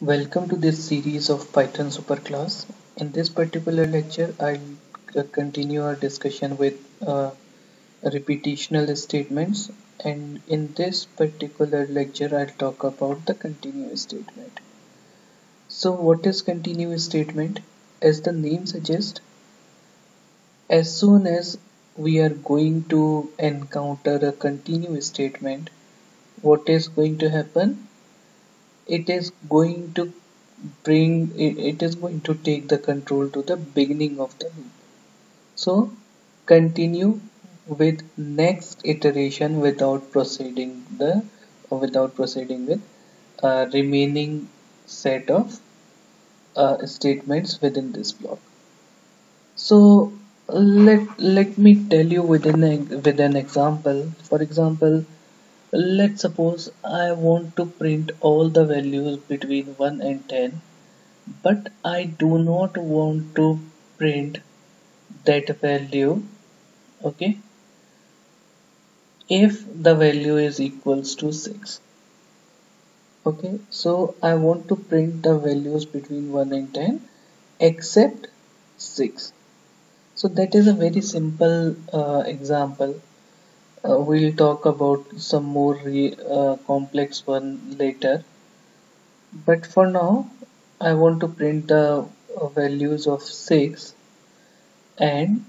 Welcome to this series of Python Superclass. In this particular lecture, I'll continue our discussion with repetitional statements, and in this particular lecture, I'll talk about the continuous statement. So, what is continuous statement? As the name suggests, as soon as we are going to encounter a continuous statement, what is going to happen? It is going to it is going to take the control to the beginning of the loop. So continue with next iteration without proceeding with remaining set of statements within this block. So let me tell you with an example. For example, let's suppose I want to print all the values between 1 and 10, but I do not want to print that value, okay, if the value is equals to 6. Okay, so I want to print the values between 1 and 10 except 6. So that is a very simple example. We'll talk about some more complex one later, but for now I want to print the values of 6, and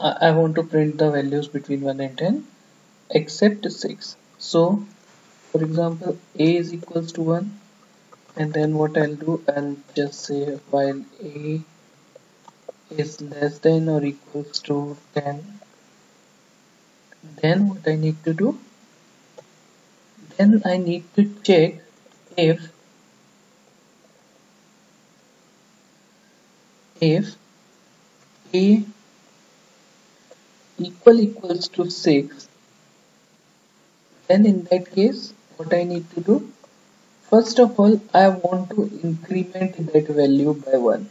I want to print the values between 1 and 10 except 6. So for example, a is equals to 1, and then what I'll do, I'll just say while a is less than or equals to 10, then what I need to do, then I need to check if a equals to 6, then in that case what I need to do, first of all I want to increment that value by 1.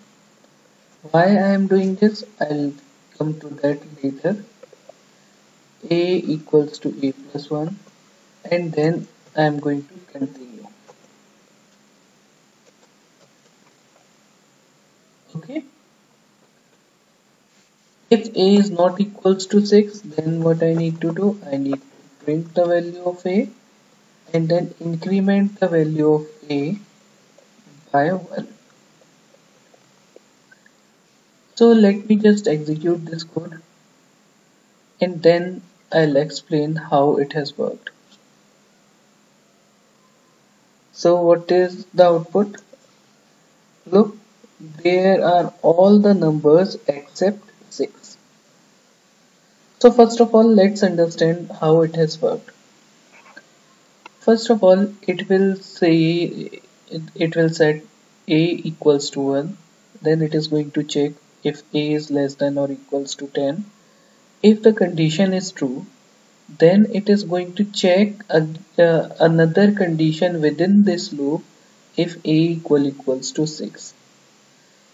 Why I am doing this, I'll come to that later. A equals to a plus 1, and then I am going to continue. Okay, if a is not equals to 6, then what I need to do, I need to print the value of a and then increment the value of a by 1. So let me just execute this code, and then I'll explain how it has worked. So what is the output? Look, there are all the numbers except 6. So first of all, let's understand how it has worked. First of all, it will set a equals to 1, then it is going to check if a is less than or equals to 10. If the condition is true, then it is going to check another condition within this loop if a equals to 6.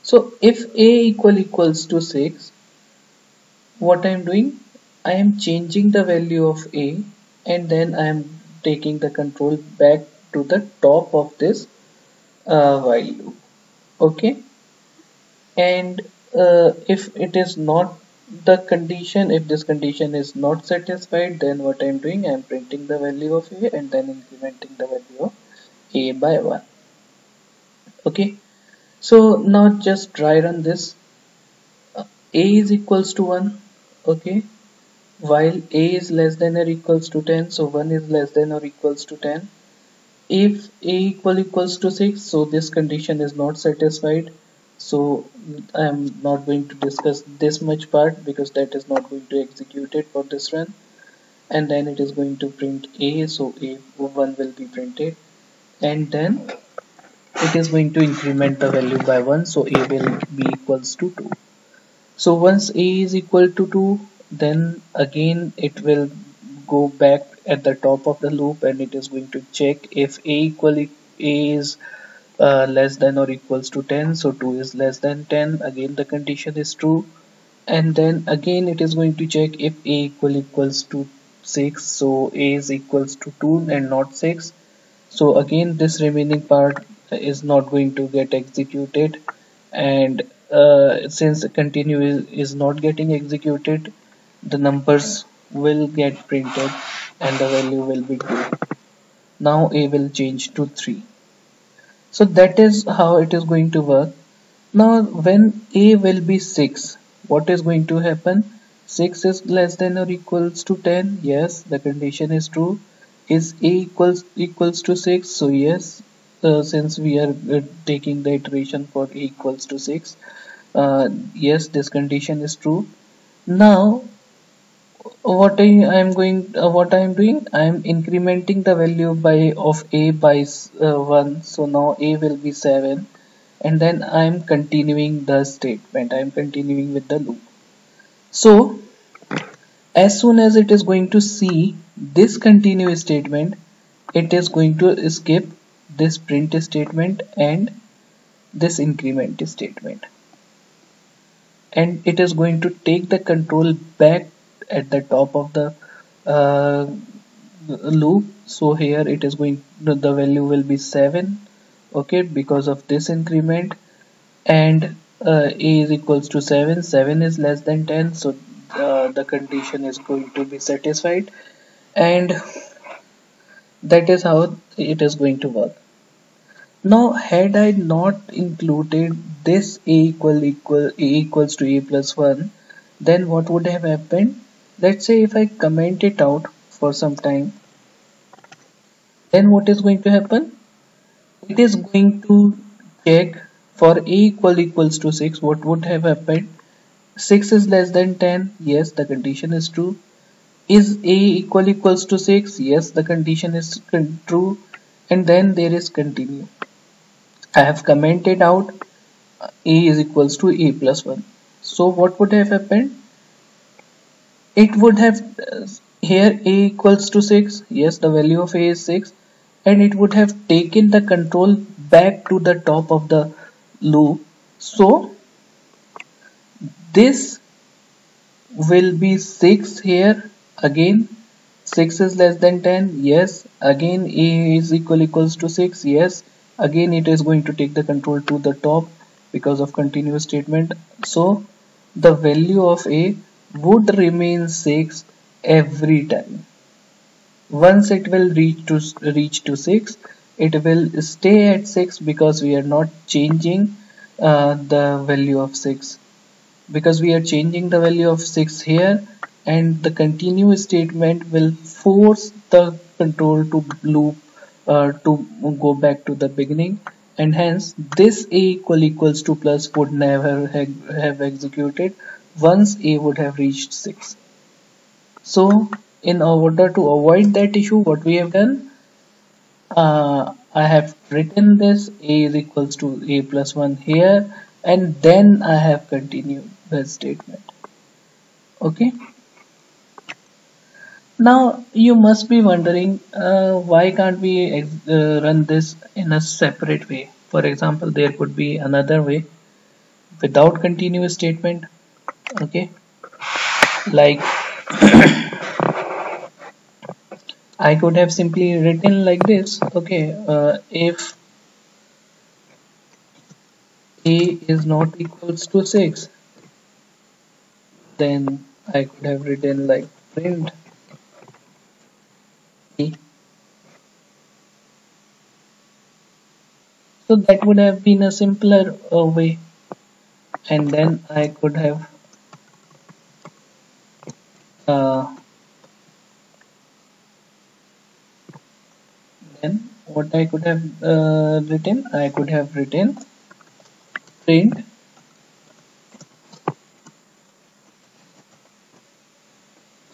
So if a equals to 6, what I am doing, I am changing the value of a, and then I am taking the control back to the top of this while loop. Okay, and if it is not the condition, if this condition is not satisfied, then what I am doing, I am printing the value of a and then incrementing the value of a by 1. Okay, so now just try run this. A is equals to 1. Okay, while a is less than or equals to 10, so 1 is less than or equals to 10. If a equals to 6, so this condition is not satisfied, so I am not going to discuss this much part because that is not going to execute it for this run. And then it is going to print a, so a1 will be printed, and then it is going to increment the value by 1, so a will be equals to 2. So once a is equal to 2, then again it will go back at the top of the loop, and it is going to check if a is less than or equals to 10, so 2 is less than 10, again the condition is true, and then again it is going to check if a equals to 6, so a is equals to 2 and not 6, so again this remaining part is not going to get executed, and since continue is not getting executed, the numbers will get printed and the value will be 2. Now a will change to 3. So that is how it is going to work. Now when a will be 6, what is going to happen? 6 is less than or equals to 10. Yes, the condition is true. Is a equals to 6? So yes, since we are taking the iteration for a equals to 6, yes, this condition is true. Now what I am doing, I am incrementing the value by of a by 1. So now a will be 7, and then I am continuing the statement, I am continuing with the loop. So as soon as it is going to see this continue statement, it is going to skip this print statement and this increment statement, and it is going to take the control back at the top of the uh, loop. So here it is going, the value will be 7, okay, because of this increment, and a is equals to 7, 7 is less than 10, so the condition is going to be satisfied, and that is how it is going to work. Now had I not included this a equals to a plus 1, then what would have happened? Let's say if I comment it out for some time, then what is going to happen? It is going to check for a equals to 6. What would have happened? 6 is less than 10. Yes, the condition is true. Is a equals to 6? Yes, the condition is true. And then there is continue. I have commented out a is equals to a plus 1. So what would have happened? It would have here a equals to 6. Yes, the value of a is 6, and it would have taken the control back to the top of the loop. So this will be 6 here again. 6 is less than 10. Yes, again a is equals to 6. Yes, again it is going to take the control to the top because of continuous statement. So the value of a would remain 6 every time. Once it will reach to 6, it will stay at 6 because we are not changing the value of 6, because we are changing the value of 6 here, and the continue statement will force the control to loop to go back to the beginning, and hence this a equals to plus would never have executed once a would have reached 6. So in order to avoid that issue, what we have done, I have written this a is equals to a plus 1 here, and then I have continued the statement. Okay. Now you must be wondering, why can't we run this in a separate way? For example, there could be another way without continuous statement. Okay, like I could have simply written like this. Okay, if a is not equals to 6, then I could have written like print a. So that would have been a simpler way, and then I could have uh, then what I could have written, I could have written print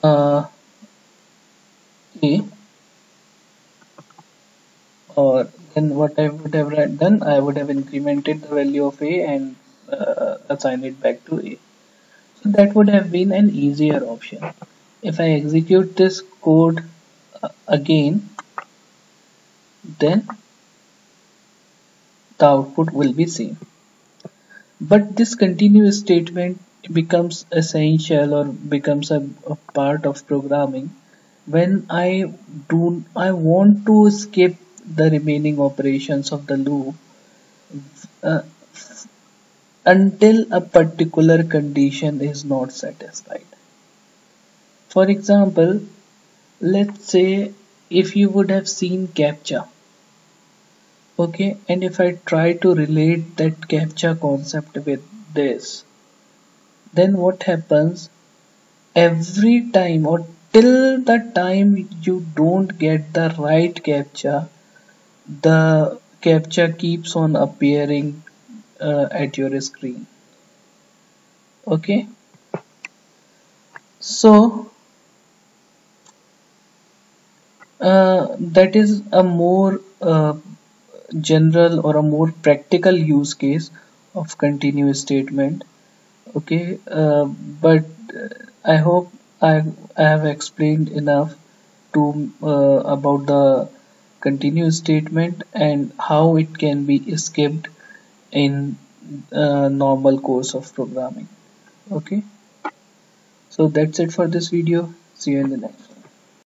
a, or then what I would have done, I would have incremented the value of a and assign it back to a. So that would have been an easier option. If I execute this code again, then the output will be same. But this continuous statement becomes essential or becomes a part of programming when I want to skip the remaining operations of the loop, uh, until a particular condition is not satisfied. For example, let's say if you would have seen CAPTCHA, okay, and if I try to relate that CAPTCHA concept with this, then what happens every time or till the time you don't get the right CAPTCHA, the CAPTCHA keeps on appearing at your screen. Okay, so that is a more general or a more practical use case of continuous statement. Okay, but I hope I have explained enough to about the continuous statement and how it can be skipped in normal course of programming. Okay, so that's it for this video. See you in the next one.